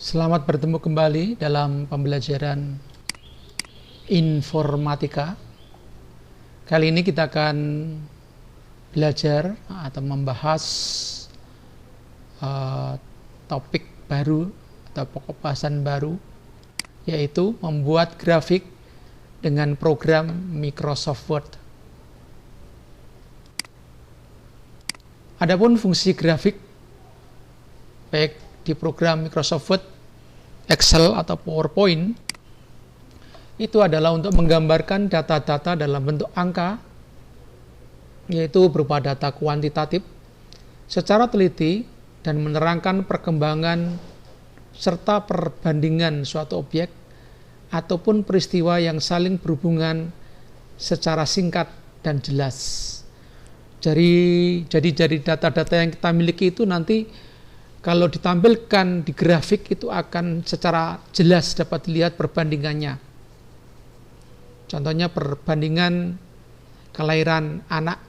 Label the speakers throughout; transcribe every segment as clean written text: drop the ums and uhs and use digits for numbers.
Speaker 1: Selamat bertemu kembali dalam pembelajaran informatika. Kali ini kita akan belajar atau membahas topik baru atau pokok bahasan baru, yaitu membuat grafik dengan program Microsoft Word. Adapun fungsi grafik baik di program Microsoft Word, Excel atau PowerPoint itu adalah untuk menggambarkan data-data dalam bentuk angka, yaitu berupa data kuantitatif secara teliti dan menerangkan perkembangan serta perbandingan suatu objek ataupun peristiwa yang saling berhubungan secara singkat dan jelas. Jadi data-data yang kita miliki itu nanti kalau ditampilkan di grafik itu akan secara jelas dapat dilihat perbandingannya. Contohnya perbandingan kelahiran anak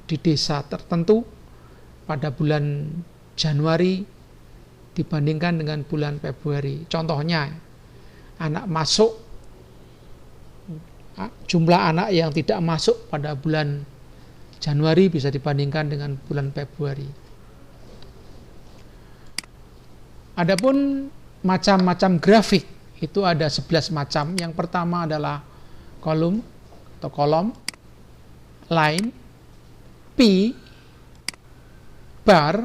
Speaker 1: di desa tertentu pada bulan Januari dibandingkan dengan bulan Februari. Contohnya, anak masuk, jumlah anak yang tidak masuk pada bulan Januari bisa dibandingkan dengan bulan Februari. Adapun macam-macam grafik itu ada 11 macam. Yang pertama adalah kolom atau kolom, line, P, bar,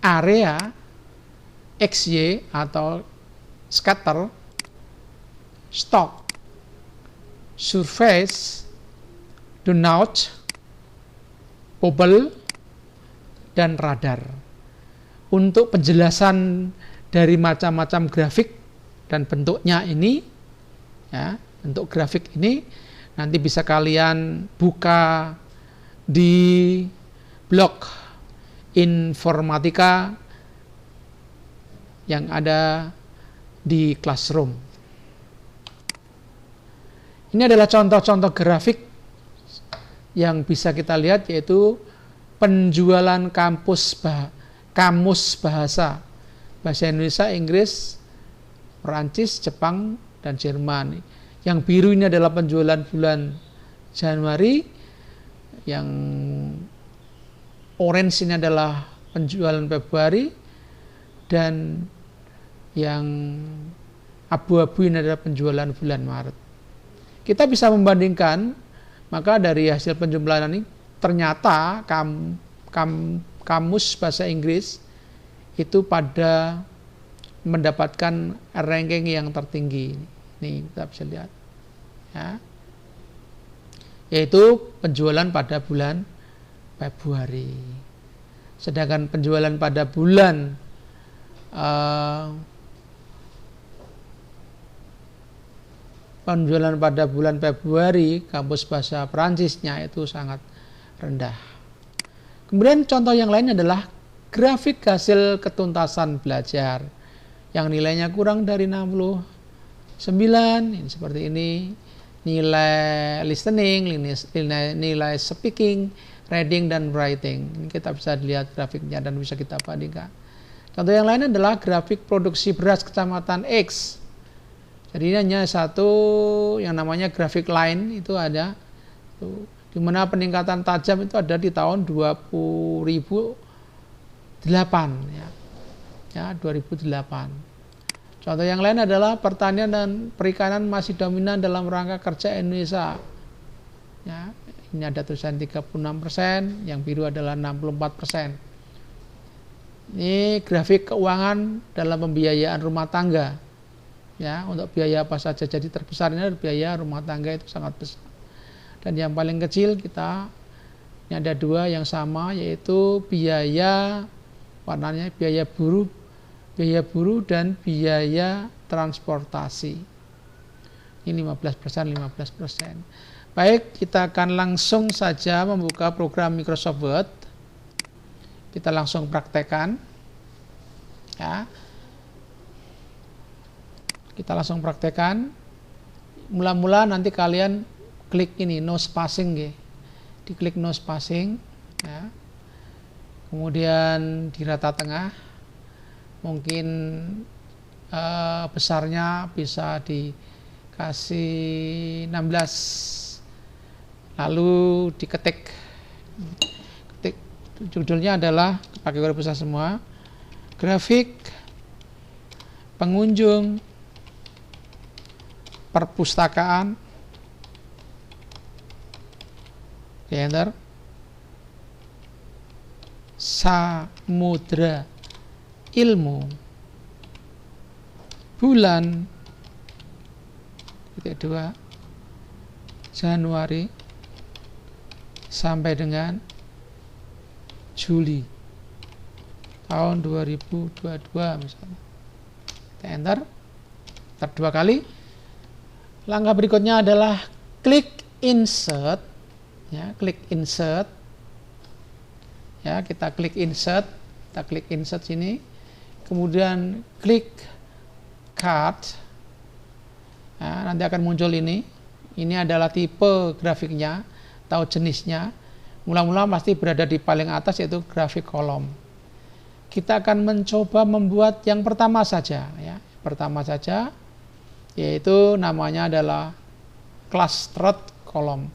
Speaker 1: area, XY atau scatter, stock, surface, donut, bubble, dan radar. Untuk penjelasan dari macam-macam grafik dan bentuknya ini, ya, bentuk grafik ini nanti bisa kalian buka di blog informatika yang ada di Classroom. Ini adalah contoh-contoh grafik yang bisa kita lihat, yaitu penjualan kamus bahasa Indonesia, Inggris, Perancis, Jepang, dan Jerman. Yang biru ini adalah penjualan bulan Januari, yang orange ini adalah penjualan Februari, dan yang abu-abu ini adalah penjualan bulan Maret. Kita bisa membandingkan, maka dari hasil penjumlahan ini ternyata kamus bahasa Inggris itu pada mendapatkan ranking yang tertinggi. Nih kita bisa lihat, ya, yaitu penjualan pada bulan Februari. Sedangkan penjualan pada bulan Februari, kamus bahasa Perancisnya itu sangat rendah. Kemudian contoh yang lain adalah grafik hasil ketuntasan belajar yang nilainya kurang dari 69, ini seperti ini, nilai listening, nilai speaking, reading, dan writing. Ini kita bisa lihat grafiknya dan bisa kita bandingkan. Contoh yang lain adalah grafik produksi beras kecamatan X. Jadi ini hanya satu yang namanya grafik line, itu ada di mana peningkatan tajam itu ada di tahun 2008, ya 2008. Contoh yang lain adalah pertanian dan perikanan masih dominan dalam rangka kerja Indonesia. Ya, ini ada tulisan 36%, yang biru adalah 64%. Ini grafik keuangan dalam pembiayaan rumah tangga. Ya, untuk biaya apa saja, jadi terbesar ini adalah biaya rumah tangga, itu sangat besar. Dan yang paling kecil ini ada dua yang sama, yaitu biaya warnanya biaya buruh dan biaya transportasi. Ini 15%. Baik, kita akan langsung saja membuka program Microsoft Word. Kita langsung praktekkan, ya. Kita langsung praktekkan. Mula-mula nanti kalian klik ini no spacing, diklik no spacing, ya. Kemudian di rata tengah mungkin besarnya bisa dikasih 16, lalu diketik. Judulnya adalah pakai huruf besar semua, grafik pengunjung perpustakaan, di enter, Samudra Ilmu bulan 2 Januari sampai dengan Juli tahun 2022 misalnya. Kita enter 2 kali. Langkah berikutnya adalah klik insert, ya, klik insert. Ya, kita klik insert sini, kemudian klik card. Nah, nanti akan muncul ini adalah tipe grafiknya atau jenisnya. Mula-mula pasti berada di paling atas, yaitu grafik kolom. Kita akan mencoba membuat yang pertama saja, ya, yaitu namanya adalah clustered kolom.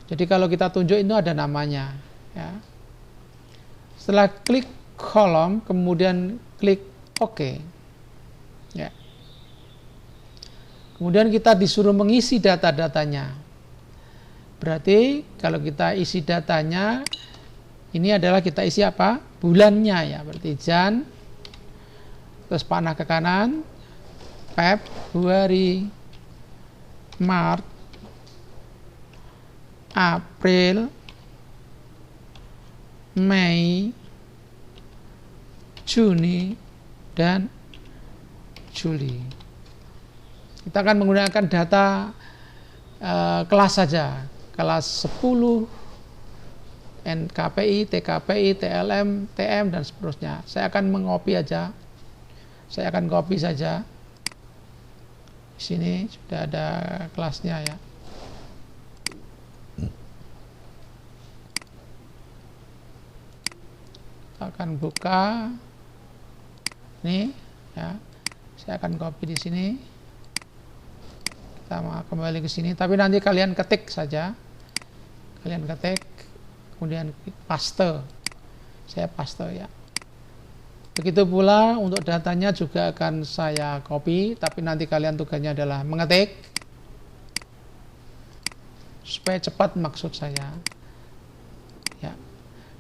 Speaker 1: Jadi kalau kita tunjuk itu ada namanya, ya. Setelah klik kolom, kemudian klik OK. Ya. Kemudian kita disuruh mengisi data-datanya. Berarti kalau kita isi datanya, ini adalah kita isi apa? Bulannya, ya. Berarti Jan, terus panah ke kanan, Februari, Maret, April, Mei, Juni, dan Juli. Kita akan menggunakan data kelas saja, kelas 10, NKPI, TKPI, TLM, TM, dan seterusnya. Saya akan mengcopy aja. Saya akan copy saja. Di sini sudah ada kelasnya, ya. Akan buka ini, ya, saya akan copy di sini, kita mau kembali ke sini, tapi nanti kalian ketik saja, kemudian paste, saya paste, ya. Begitu pula untuk datanya juga akan saya copy, tapi nanti kalian tugasnya adalah mengetik supaya cepat maksud saya, ya.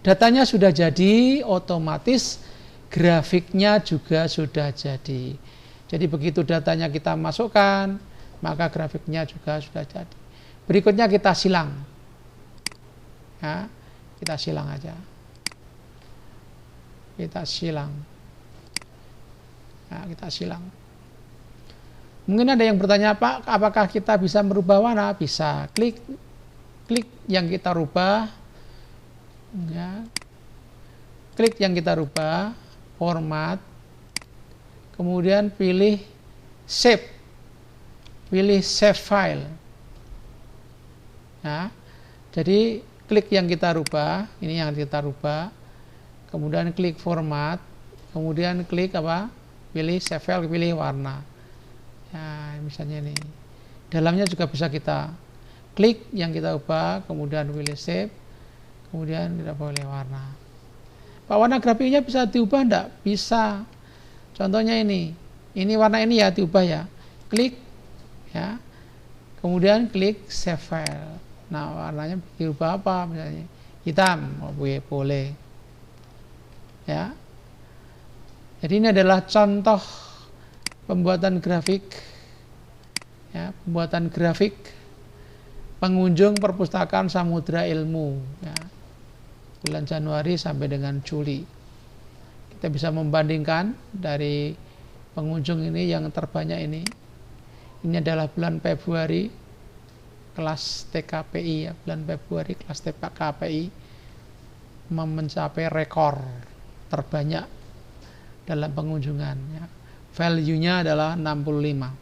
Speaker 1: Datanya sudah jadi, otomatis grafiknya juga sudah jadi. Jadi begitu datanya kita masukkan, maka grafiknya juga sudah jadi. Berikutnya kita silang. Ya, kita silang aja. Kita silang. Nah, kita silang. Mungkin ada yang bertanya, Pak, apakah kita bisa merubah warna? Bisa. Klik yang kita rubah. Ya. Klik yang kita rubah, format, kemudian pilih save file. Ya. Jadi klik yang kita rubah, ini yang kita rubah, kemudian klik format, kemudian klik apa? Pilih save file, pilih warna. Ya, misalnya ini. Dalamnya juga bisa kita klik yang kita ubah, kemudian pilih save, kemudian tidak boleh warna. Pak, warna grafiknya bisa diubah enggak? Bisa. Contohnya ini warna ini ya diubah, ya. Klik, ya. Kemudian klik save file. Nah, warnanya diubah apa? Misalnya hitam, boleh. Ya. Jadi ini adalah contoh pembuatan grafik, ya, pembuatan grafik pengunjung perpustakaan Samudra Ilmu, ya, bulan Januari sampai dengan Juli. Kita bisa membandingkan dari pengunjung ini yang terbanyak ini. Ini adalah bulan Februari kelas TKPI, ya, bulan Februari kelas TKPI mencapai rekor terbanyak dalam pengunjungan, ya. Value-nya adalah 65.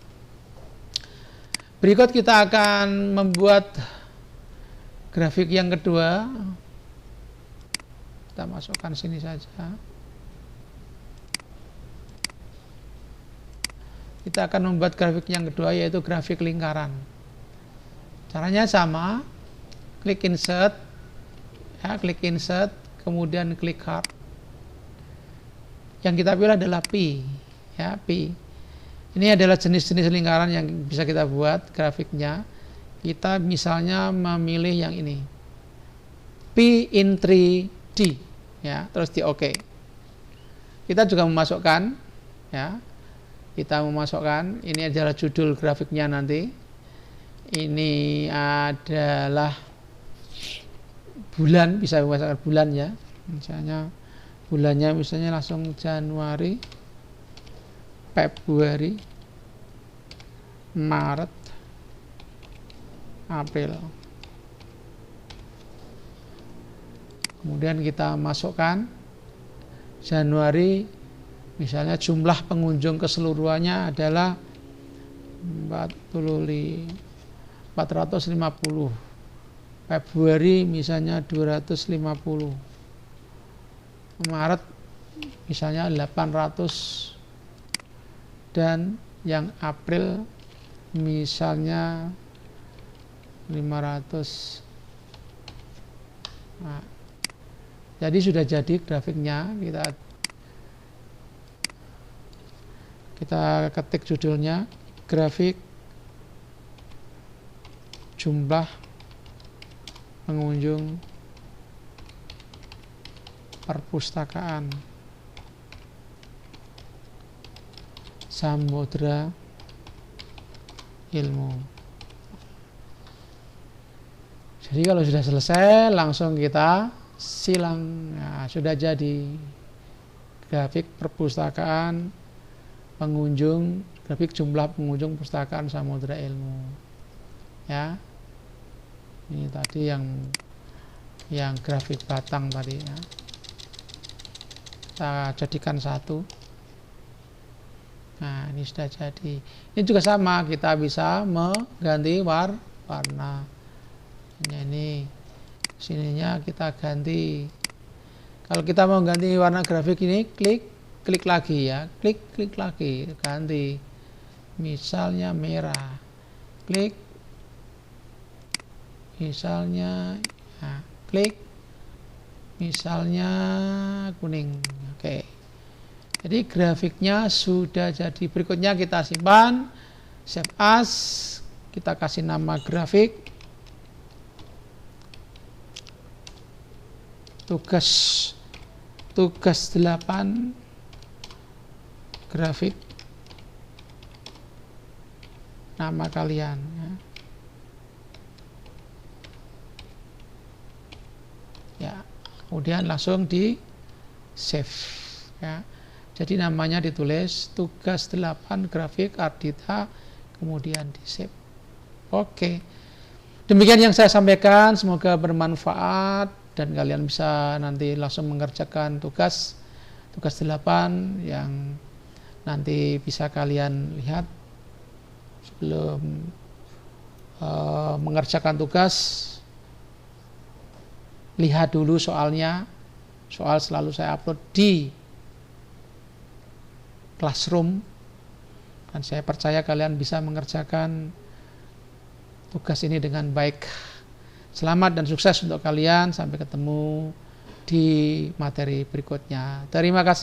Speaker 1: Berikut kita akan membuat grafik yang kedua. Kita masukkan sini saja. kita akan membuat grafik yang kedua, yaitu grafik lingkaran. Caranya sama, klik insert, kemudian klik hard. Yang kita pilih adalah P, P. Ini adalah jenis-jenis lingkaran yang bisa kita buat grafiknya. Kita misalnya memilih yang ini, P in 3D, terus di OK. Kita juga memasukkan, ini adalah judul grafiknya nanti. Ini adalah bulan, bisa memasukkan bulan ya. Misalnya bulannya langsung Januari, Februari, Maret, April. Kemudian kita masukkan Januari, misalnya jumlah pengunjung keseluruhannya adalah 450. Februari misalnya 250. Maret misalnya 800. Dan yang April misalnya 500. Nah, jadi sudah jadi grafiknya. Kita ketik judulnya, grafik jumlah pengunjung perpustakaan Samudra Ilmu. Jadi kalau sudah selesai langsung kita silang. Nah, sudah jadi grafik perpustakaan pengunjung, grafik jumlah pengunjung perpustakaan Samudra Ilmu. Ya. Ini tadi yang grafik batang tadi ya. Kita jadikan satu. Nah, ini sudah jadi. Ini juga sama, kita bisa mengganti warna. Ini sininya kita ganti. Kalau kita mau ganti warna grafik ini, klik lagi ya, klik lagi, ganti. Misalnya merah, klik. Misalnya, klik. Misalnya kuning. Oke. Jadi grafiknya sudah jadi. Berikutnya kita simpan, save as, kita kasih nama grafik. Tugas 8 grafik nama kalian ya. Kemudian langsung di save ya. Jadi namanya ditulis tugas 8 grafik Ardita, kemudian di save. Oke. Demikian yang saya sampaikan, semoga bermanfaat dan kalian bisa nanti langsung mengerjakan tugas 8 yang nanti bisa kalian lihat. Sebelum mengerjakan tugas, lihat dulu soalnya. Soal selalu saya upload di Classroom dan saya percaya kalian bisa mengerjakan tugas ini dengan baik. Selamat dan sukses untuk kalian. Sampai ketemu di materi berikutnya. Terima kasih.